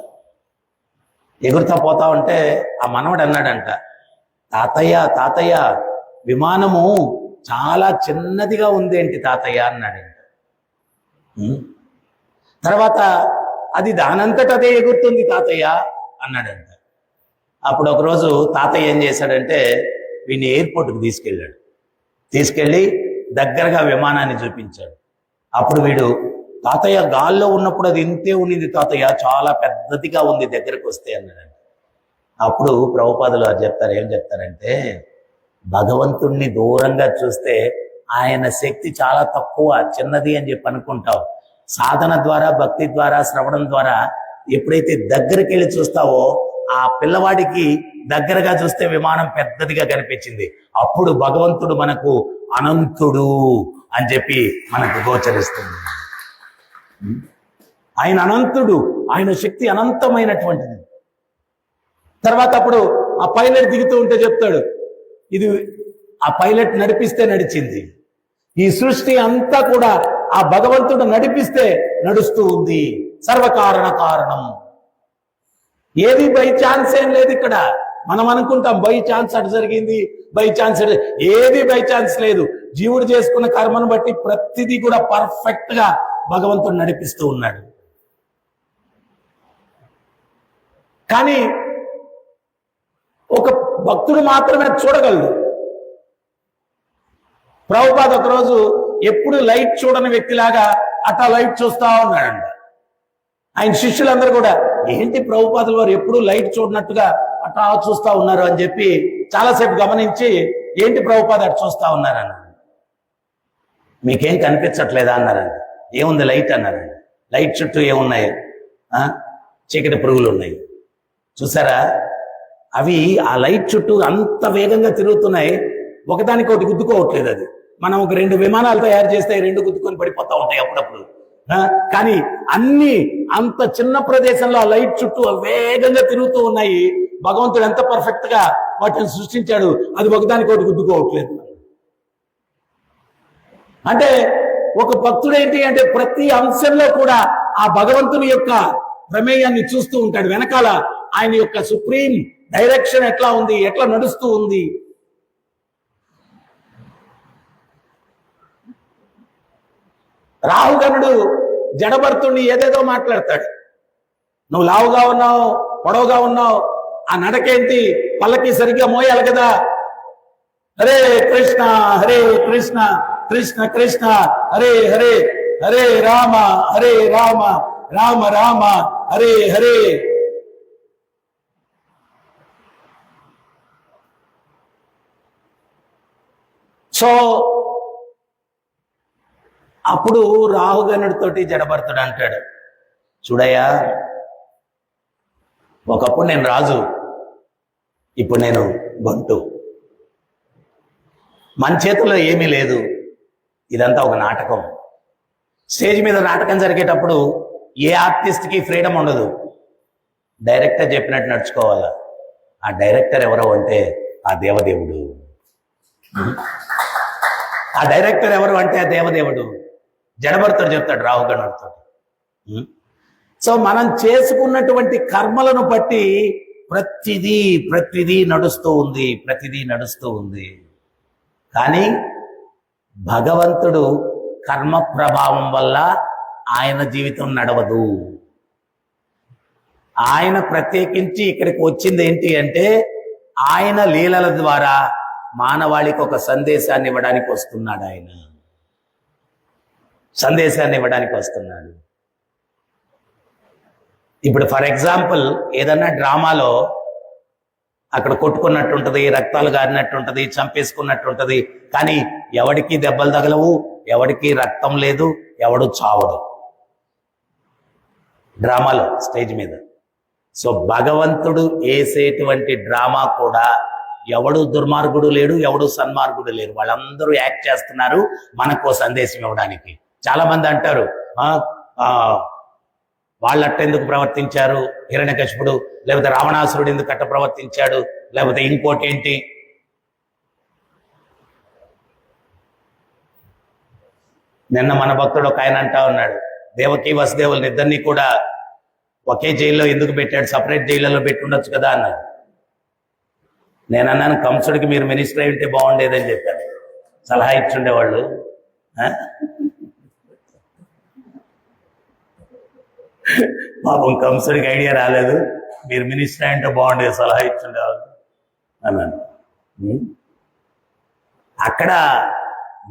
ఎగురుతా పోతా ఉంటే ఆ మనవడు అన్నాడంట, తాతయ్య విమానము చాలా చిన్నదిగా ఉంది ఏంటి తాతయ్య అన్నాడంట. తర్వాత అది దానంతట అదే ఎగురుతుంది తాతయ్య అన్నాడంట. అప్పుడు ఒకరోజు తాతయ్య ఏం చేశాడంటే వీడిని ఎయిర్పోర్ట్కి తీసుకెళ్ళి దగ్గరగా విమానాన్ని చూపించాడు. అప్పుడు వీడు, తాతయ్య గాల్లో ఉన్నప్పుడు అది ఇంతే ఉండింది తాతయ్య, చాలా పెద్దదిగా ఉంది దగ్గరకు వస్తే అన్నాడు. అప్పుడు ప్రభుపాదులు వారు చెప్తారు, ఏం చెప్తారంటే, భగవంతుణ్ణి దూరంగా చూస్తే ఆయన శక్తి చాలా తక్కువ, చిన్నది అని చెప్పి అనుకుంటావు. సాధన ద్వారా, భక్తి ద్వారా, శ్రవణం ద్వారా ఎప్పుడైతే దగ్గరికి వెళ్ళి చూస్తావో, ఆ పిల్లవాడికి దగ్గరగా చూస్తే విమానం పెద్దదిగా కనిపించింది. అప్పుడు భగవంతుడు మనకు అనంతుడు అని చెప్పి మనకు గోచరిస్తుంది. ఆయన అనంతుడు, ఆయన శక్తి అనంతమైనటువంటిది. తర్వాత అప్పుడు ఆ పైలట్ దిగుతూ ఉంటే చెప్తాడు, ఇది ఆ పైలట్ నడిపిస్తే నడిచింది, ఈ సృష్టి అంతా కూడా ఆ భగవంతుడు నడిపిస్తే నడుస్తూ ఉంది, సర్వకారణ కారణం. ఏది బై ఛాన్స్ ఏం లేదు ఇక్కడ. మనం అనుకుంటాం బై ఛాన్స్ అటు జరిగింది, బై ఛాన్స్, ఏది బై ఛాన్స్ లేదు. జీవుడు చేసుకున్న కర్మను బట్టి ప్రతిదీ కూడా పర్ఫెక్ట్ గా భగవంతుడు నడిపిస్తూ ఉన్నాడు. కానీ ఒక భక్తుడు మాత్రమే చూడగలడు. ప్రభుపాద ఒకరోజు ఎప్పుడు లైట్ చూడని వ్యక్తిలాగా అట్టా లైట్ చూస్తా ఉన్నాడంట. ఆయన శిష్యులందరూ కూడా, ఏంటి ప్రభుపాదుల వారు ఎప్పుడు లైట్ చూడనట్టుగా అట్టా చూస్తా ఉన్నారు అని చెప్పి చాలాసేపు గమనించి, ఏంటి ప్రభుపాద అటు చూస్తా ఉన్నారన్న, మీకేం కనిపించట్లేదా అన్నారండి. ఏముంది లైట్ అన్నారండి. లైట్ చుట్టూ ఏమున్నాయి, చీకటి పురుగులు ఉన్నాయి చూసారా, అవి ఆ లైట్ చుట్టూ అంత వేగంగా తిరుగుతున్నాయి, ఒకదానికొకటి గుద్దుకోవట్లేదు. అది మనం ఒక 2 విమానాలు తయారు చేస్తే 2 గుద్దుకొని పడిపోతా ఉంటాయి అప్పుడప్పుడు. కానీ అన్ని అంత చిన్న ప్రదేశంలో ఆ లైట్ చుట్టూ వేగంగా తిరుగుతూ ఉన్నాయి. భగవంతుడు ఎంత పర్ఫెక్ట్ గా వాటిని సృష్టించాడు, అది ఒకదానికొకటి గుద్దుకోవట్లేదు. అంటే ఒక భక్తుడు ఏంటి అంటే, ప్రతి అంశంలో కూడా ఆ భగవంతుని యొక్క ప్రమేయాన్ని చూస్తూ ఉంటాడు. వెనకాల ఆయన యొక్క సుప్రీం డైరెక్షన్ ఎట్లా ఉంది, ఎట్లా నడుస్తూ ఉంది. రాహుగణుడు జడభర్తుణ్ణి ఏదేదో మాట్లాడతాడు. నువ్వు లావుగా ఉన్నావు, పొడవుగా ఉన్నావు, ఆ నడకేంటి, పల్లకి సరిగ్గా మోయాలి కదా, హరే కృష్ణ హరే కృష్ణ కృష్ణ కృష్ణ హరే హరే, హరే రామ హరే రామ రామ రామ హరే హరే. సో అప్పుడు రాహుగణుడితోటి జడభర్తుడు అంటాడు, చూడయ్యా, ఒకప్పుడు నేను రాజు, ఇప్పుడు నేను బంటు, మన చేతుల్లో ఏమీ లేదు, ఇదంతా ఒక నాటకం. స్టేజ్ మీద నాటకం జరిగేటప్పుడు ఏ ఆర్టిస్ట్కి ఫ్రీడమ్ ఉండదు, డైరెక్టర్ చెప్పినట్టు నడుచుకోవాలా. ఆ డైరెక్టర్ ఎవరో అంటే ఆ దేవదేవుడు. ఆ డైరెక్టర్ ఎవరు అంటే ఆ దేవదేవుడు. జడభర్తుడు చెప్తాడు రాహుగణుడితో. సో మనం చేసుకున్నటువంటి కర్మలను బట్టి ప్రతిదీ నడుస్తూ ఉంది, ప్రతిదీ నడుస్తూ ఉంది. కానీ భగవంతుడు కర్మ ప్రభావం వల్ల ఆయన జీవితం నడవదు. ఆయన ప్రత్యేకించి ఇక్కడికి వచ్చింది ఏంటి అంటే, ఆయన లీలల ద్వారా మానవాళికి ఒక సందేశాన్ని ఇవ్వడానికి వస్తున్నాడు. ఆయన సందేశాన్ని ఇవ్వడానికి వస్తున్నాడు. ఇప్పుడు ఫర్ ఎగ్జాంపుల్ ఏదన్నా డ్రామాలో అక్కడ కొట్టుకున్నట్టుంటది, రక్తాలు గారినట్టుంటది, చంపేసుకున్నట్టుంటది, కానీ ఎవడికి దెబ్బలు తగలవు, ఎవడికి రక్తం లేదు, ఎవడు చావడు డ్రామాలో స్టేజ్ మీద. సో భగవంతుడు వేసేటువంటి డ్రామా కూడా ఎవడు దుర్మార్గుడు లేడు, ఎవడు సన్మార్గుడు లేరు, వాళ్ళందరూ యాక్ట్ చేస్తున్నారు మనకు సందేశం ఇవ్వడానికి. చాలా మంది అంటారు, వాళ్ళట్టెందుకు ప్రవర్తించారు హిరణ్యకశిపుడు, లేకపోతే రావణాసురుడు ఎందుకు అట్ట ప్రవర్తించాడు, లేకపోతే ఇంకోటి ఏంటి. నిన్న మన భక్తుడు ఒక ఆయన అంటా ఉన్నాడు, దేవకి వసుదేవుల్ని ఇద్దరిని కూడా ఒకే జైల్లో ఎందుకు పెట్టాడు, సపరేట్ జైళ్ళలో పెట్టి ఉండొచ్చు కదా అన్నాడు. నేను అన్నాను, కంసుడికి మీరు మినిస్టర్ అయి ఉంటే బాగుండేదని చెప్పాను, సలహా ఇచ్చుండేవాళ్ళు. పాపం కంసుడికి ఐడియా రాలేదు, మీరు మినిస్టర్ అయింటే బాగుండేది, సలహా ఇచ్చుండేవాళ్ళు అన్నాను. అక్కడ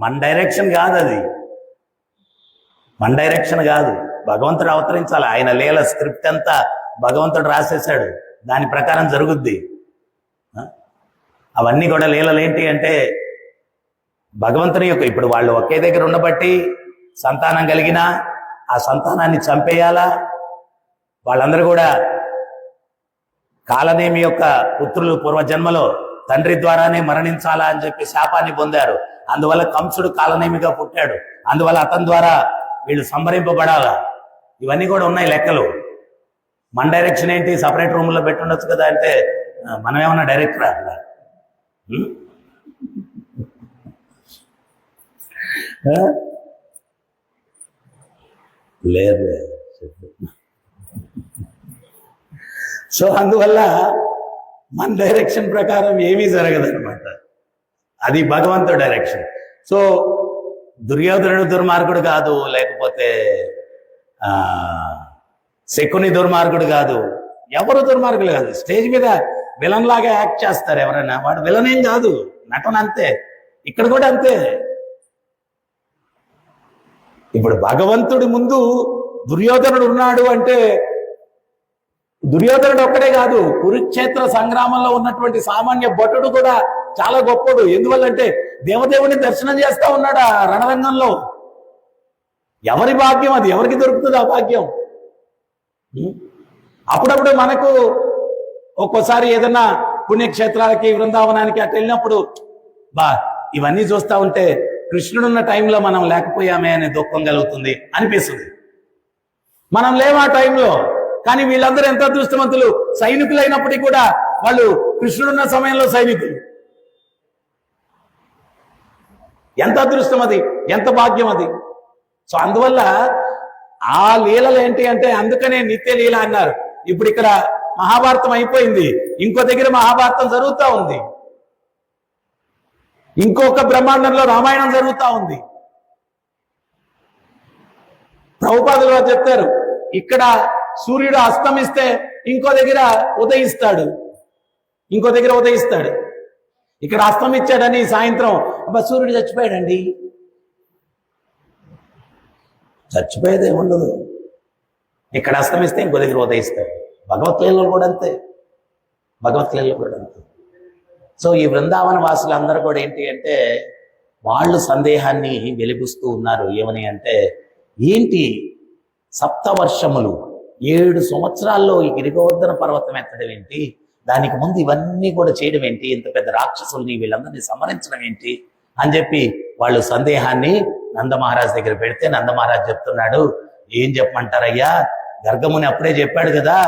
మన డైరెక్షన్ కాదు అది, మన డైరెక్షన్ కాదు. భగవంతుడు అవతరించాలి. ఆయన లీల స్క్రిప్ట్ అంతా భగవంతుడు రాసేశాడు, దాని ప్రకారం జరుగుద్ది. అవన్నీ కూడా లీలలు ఏంటి అంటే భగవంతుని యొక్క, ఇప్పుడు వాళ్ళు ఒకే దగ్గర ఉండబట్టి సంతానం కలిగినా ఆ సంతానాన్ని చంపేయాలా, వాళ్ళందరూ కూడా కాలనేమి యొక్క పుత్రులు పూర్వజన్మలో తండ్రి ద్వారానే మరణించాలా అని చెప్పి శాపాన్ని పొందారు. అందువల్ల కంసుడు కాలనేమిగా పుట్టాడు, అందువల్ల అతని ద్వారా వీళ్ళు సంహరింపబడాలా. ఇవన్నీ కూడా ఉన్నాయి లెక్కలు. మన డైరెక్షన్ ఏంటి, సపరేట్ రూమ్లో పెట్టుండొచ్చు కదా అంటే మనం ఏమన్నా డైరెక్టర్ అక్కడ లేదు. సో అందువల్ల మన డైరెక్షన్ ప్రకారం ఏమీ జరగదన్నమాట, అది భగవంతుడి డైరెక్షన్. సో దుర్యోధనుడు దుర్మార్గుడు కాదు, లేకపోతే శకుని దుర్మార్గుడు కాదు, ఎవరు దుర్మార్గులు కాదు. స్టేజ్ మీద విలన్ లాగా యాక్ట్ చేస్తారు ఎవరైనా, వాడు విలన్ ఏం కాదు, నటన అంతే. ఇక్కడ కూడా అంతే. ఇప్పుడు భగవంతుడి ముందు దుర్యోధనుడు ఉన్నాడు అంటే దుర్యోధనుడు ఒక్కడే కాదు, కురుక్షేత్ర సంగ్రామంలో ఉన్నటువంటి సామాన్య భటుడు కూడా చాలా గొప్పడు. ఎందువల్లంటే దేవదేవుని దర్శనం చేస్తా ఉన్నాడు ఆ రణరంగంలో. ఎవరి భాగ్యం అది, ఎవరికి దొరుకుతుంది ఆ భాగ్యం? అప్పుడప్పుడు మనకు ఒక్కోసారి ఏదన్నా పుణ్యక్షేత్రాలకి బృందావనానికి అటు వెళ్ళినప్పుడు ఇవన్నీ చూస్తా ఉంటే కృష్ణుడున్న టైంలో మనం లేకపోయామే అనే దుఃఖం కలుగుతుంది అనిపిస్తుంది. మనం లేము ఆ టైంలో, కానీ వీళ్ళందరూ ఎంత అదృష్టవంతులు. సైనికులు అయినప్పటికీ కూడా వాళ్ళు కృష్ణుడున్న సమయంలో సైనికులు. ఎంత అదృష్టం అది, ఎంత భాగ్యం అది. సో అందువల్ల ఆ లీలలు ఏంటి అంటే అందుకనే నిత్య లీల అన్నారు. ఇప్పుడు ఇక్కడ మహాభారతం అయిపోయింది, ఇంకో దగ్గర మహాభారతం జరుగుతూ ఉంది, ఇంకొక బ్రహ్మాండంలో రామాయణం జరుగుతూ ఉంది. ప్రభుపాదులు వారు చెప్తారు, ఇక్కడ సూర్యుడు అస్తమిస్తే ఇంకో దగ్గర ఉదయిస్తాడు, ఇంకో దగ్గర ఉదయిస్తాడు. ఇక్కడ అస్తమిచ్చాడని సాయంత్రం అబ్బా సూర్యుడు చచ్చిపోయాడండి, చచ్చిపోయేదే ఉండదు. ఇక్కడ అస్తమిస్తే ఇంకో దగ్గర ఉదయిస్తాడు. భగవద్గీతలో కూడా అంతే, భగవద్గీతలో కూడా అంతే. సో ఈ బృందావన వాసులందరూ కూడా ఏంటి అంటే వాళ్ళు సందేహాన్ని వెలిగిస్తూ ఉన్నారు. ఏమని అంటే ఏంటి సప్తవర్షములు 7 సంవత్సరాల్లో ఈ గిరిగోవర్ధన పర్వతం ఎత్తడం ఏంటి, దానికి ముందు ఇవన్నీ కూడా చేయడం ఏంటి, ఇంత పెద్ద రాక్షసుల్ని వీళ్ళందరినీ సంహరించడం ఏంటి అని చెప్పి వాళ్ళు సందేహాన్ని నందమహారాజ్ దగ్గర పెడితే నందమహారాజ్ చెప్తున్నాడు, ఏం చెప్పమంటారయ్యా, గర్గముని అప్పుడే చెప్పాడు కదా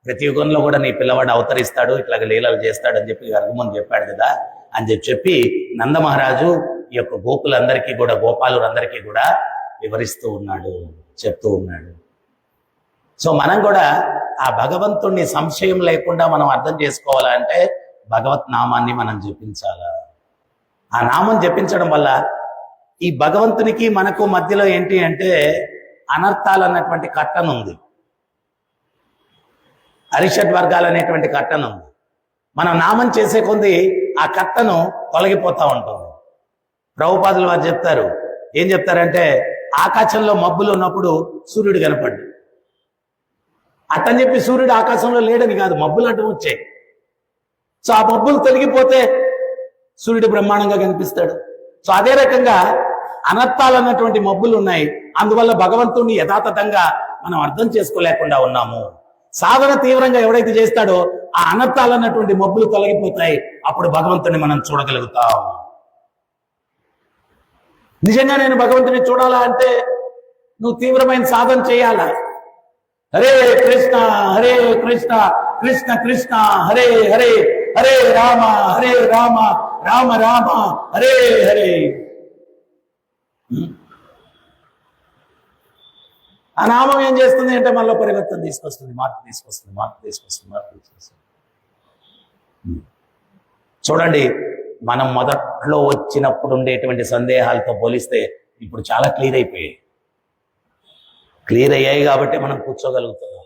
ప్రతి యుగంలో కూడా నీ పిల్లవాడు అవతరిస్తాడు, ఇట్లాగ లీలలు చేస్తాడు అని చెప్పి గర్గముని చెప్పాడు కదా అని చెప్పి నందమహారాజు ఈ యొక్క గోకులందరికీ కూడా, గోపాలులందరికీ కూడా వివరిస్తూ ఉన్నాడు, చెప్తూ ఉన్నాడు. సో మనం కూడా ఆ భగవంతుణ్ణి సంశయం లేకుండా మనం అర్థం చేసుకోవాలంటే భగవత్ నామాన్ని మనం జపించాలా. ఆ నామం జపించడం వల్ల ఈ భగవంతునికి మనకు మధ్యలో ఏంటి అంటే అనర్థాలు అన్నటువంటి కట్టన ఉంది, అరిషడ్ వర్గాలు అనేటువంటి కట్టన ఉంది. మనం నామం చేసే కొద్ది ఆ కట్టను తొలగిపోతూ ఉంటుంది. ప్రభుపాదులు వారు చెప్తారు, ఏం చెప్తారంటే ఆకాశంలో మబ్బులు ఉన్నప్పుడు సూర్యుడు కనపడ్డు, అట్టని చెప్పి సూర్యుడు ఆకాశంలో లేడని కాదు, మబ్బులు అడ్డం వచ్చాయి. సో ఆ మబ్బులు తొలగిపోతే సూర్యుడు బ్రహ్మాండంగా కనిపిస్తాడు. సో అదే రకంగా అనర్థాలు అన్నటువంటి మబ్బులు ఉన్నాయి, అందువల్ల భగవంతుడిని యథాతథంగా మనం అర్థం చేసుకోలేకుండా ఉన్నాము. సాధన తీవ్రంగా ఎవడైతే చేస్తాడో ఆ అనర్థాలు అన్నటువంటి మబ్బులు తొలగిపోతాయి, అప్పుడు భగవంతుని మనం చూడగలుగుతాం. నిజంగా నేను భగవంతుని చూడాలా అంటే నువ్వు తీవ్రమైన సాధన చేయాలా. హరే కృష్ణ హరే కృష్ణ కృష్ణ కృష్ణ హరే హరే, హరే రామ హరే రామ రామ రామ హరే హరే. ఆ నామం ఏం చేస్తుంది అంటే మనలో పరివర్తన తీసుకొస్తుంది, మార్పు తీసుకొస్తుంది, మార్పు తీసుకొస్తుంది, మార్పు తీసుకొస్తుంది. చూడండి, మనం మొదట్లో వచ్చినప్పుడు ఉండేటువంటి సందేహాలతో పోలిస్తే ఇప్పుడు చాలా క్లియర్ అయిపోయాయి. క్లియర్ అయ్యాయి కాబట్టి మనం కూర్చోగలుగుతున్నాం.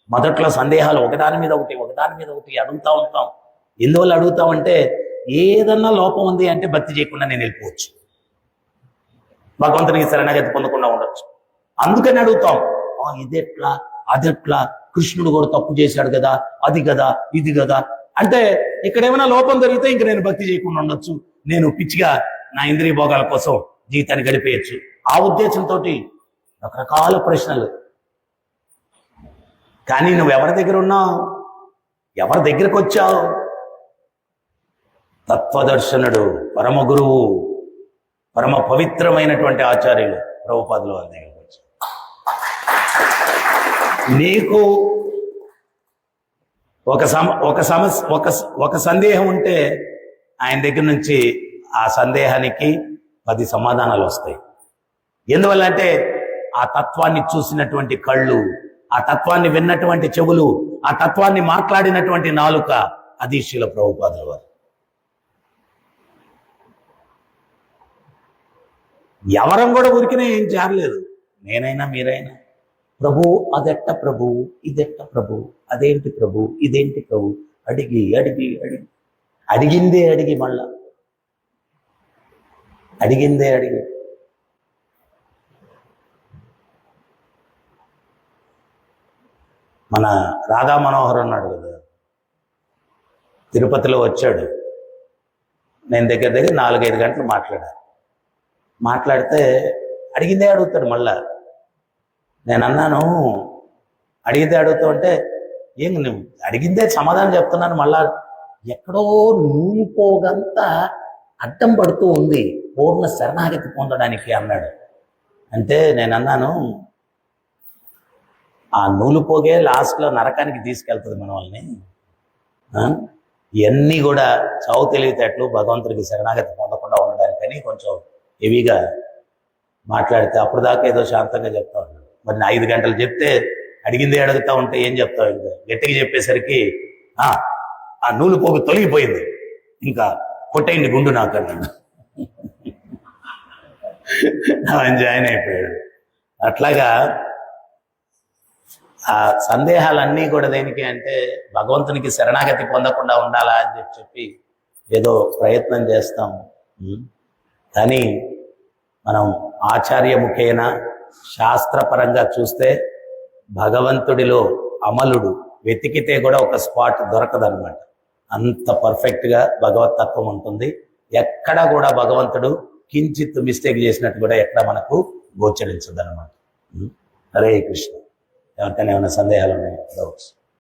మొదట్లో సందేహాలు ఒకదాని మీద ఒకటి ఒకదాని మీద ఒకటి అడుగుతూ ఉంటాం. ఎందువల్ల అడుగుతామంటే ఏదన్నా లోపం ఉంది అంటే భక్తి చేయకుండా నేను వెళ్ళిపోవచ్చు. భగవంతునికి శరణాగతి పొందకుండా ఉండొచ్చు. అందుకని అడుగుతాం, ఇదెట్లా అదెట్లా, కృష్ణుడు కూడా తప్పు చేశాడు కదా, అది కదా ఇది కదా అంటే ఇక్కడ ఏమైనా లోపం జరిగితే ఇంక నేను భక్తి చేయకుండా ఉండొచ్చు, నేను పిచ్చిగా నా ఇంద్రియ భోగాల కోసం జీవితాన్ని గడిపేయచ్చు. ఆ ఉద్దేశంతో రకరకాల ప్రశ్నలు. కానీ నువ్వు ఎవరి దగ్గర ఉన్నావు, ఎవరి దగ్గరకు వచ్చావు? తత్వదర్శనుడు, పరమ గురువు, పరమ పవిత్రమైనటువంటి ఆచార్యులు ప్రభుపాదుల వారి దగ్గరకు వచ్చావు. నీకు ఒక సందేహం ఉంటే ఆయన దగ్గర నుంచి ఆ సందేహానికి 10 సమాధానాలు వస్తాయి. ఎందువల్ల అంటే ఆ తత్వాన్ని చూసినటువంటి కళ్ళు, ఆ తత్వాన్ని విన్నటువంటి చెవులు, ఆ తత్వాన్ని మాట్లాడినటువంటి నాలుక, అది శ్రీల ప్రభుపాదుల వారు. ఎవరం కూడా ఉరికినా ఏం చేరలేదు. నేనైనా మీరైనా ప్రభు అదెట్ట ప్రభు, ఇదెట్ట ప్రభు, అదేంటి ప్రభు, ఇదేంటి ప్రభు, అడిగి అడిగి అడిగి అడిగిందే అడిగి మళ్ళా అడిగిందే అడిగి. మన రాధా మనోహర్ ఉన్నాడు కదా, తిరుపతిలో వచ్చాడు. నేను దగ్గర 4-5 గంటలు మాట్లాడితే అడిగిందే అడుగుతాడు మళ్ళా. నేను అన్నాను, అడిగితే అడుగుతావు అంటే ఏం నువ్వు అడిగిందే సమాధానం చెప్తున్నాను, మళ్ళా ఎక్కడో నూలుపోగంత అడ్డం పడుతూ ఉంది పూర్ణ శరణాగతి పొందడానికి అన్నాడు. అంటే నేను అన్నాను, ఆ నూలుపోగే లాస్ట్లో నరకానికి తీసుకెళ్తుంది మన వాళ్ళని. ఇవన్నీ కూడా చావు తెలివితేటలు భగవంతుడికి శరణాగతి పొందకుండా ఉండడానికని కొంచెం హెవీగా మాట్లాడితే అప్పుడు దాకా ఏదో శాంతంగా చెప్తా ఉన్నాడు. మరి 5 గంటలు చెప్తే అడిగిందే అడుగుతా ఉంటే ఏం చెప్తావు? ఇంకా గట్టిగా చెప్పేసరికి ఆ నూలు పోగు తొలగిపోయింది, ఇంకా కొట్టేయండి గుండు నాకు అన్నాడు. ఆయన జాయిన్ అయిపోయాడు. అట్లాగా ఆ సందేహాలన్నీ కూడా దేనికి అంటే భగవంతునికి శరణాగతి పొందకుండా ఉండాలా అని చెప్పి ఏదో ప్రయత్నం చేస్తాం. కానీ మనం ఆచార్యముఖేన శాస్త్రపరంగా చూస్తే భగవంతుడిలో అమలుడు వెతికితే కూడా ఒక స్పాట్ దొరకదనమాట. అంత పర్ఫెక్ట్గా భగవతత్వం ఉంటుంది. ఎక్కడ కూడా భగవంతుడు కించిత్ మిస్టేక్ చేసినట్టు కూడా ఎక్కడ మనకు గోచరించదు అనమాట. హరే కృష్ణ. ఎవరికైనా ఏమైనా సందేహాలు ఉన్నాయా? డౌట్స్?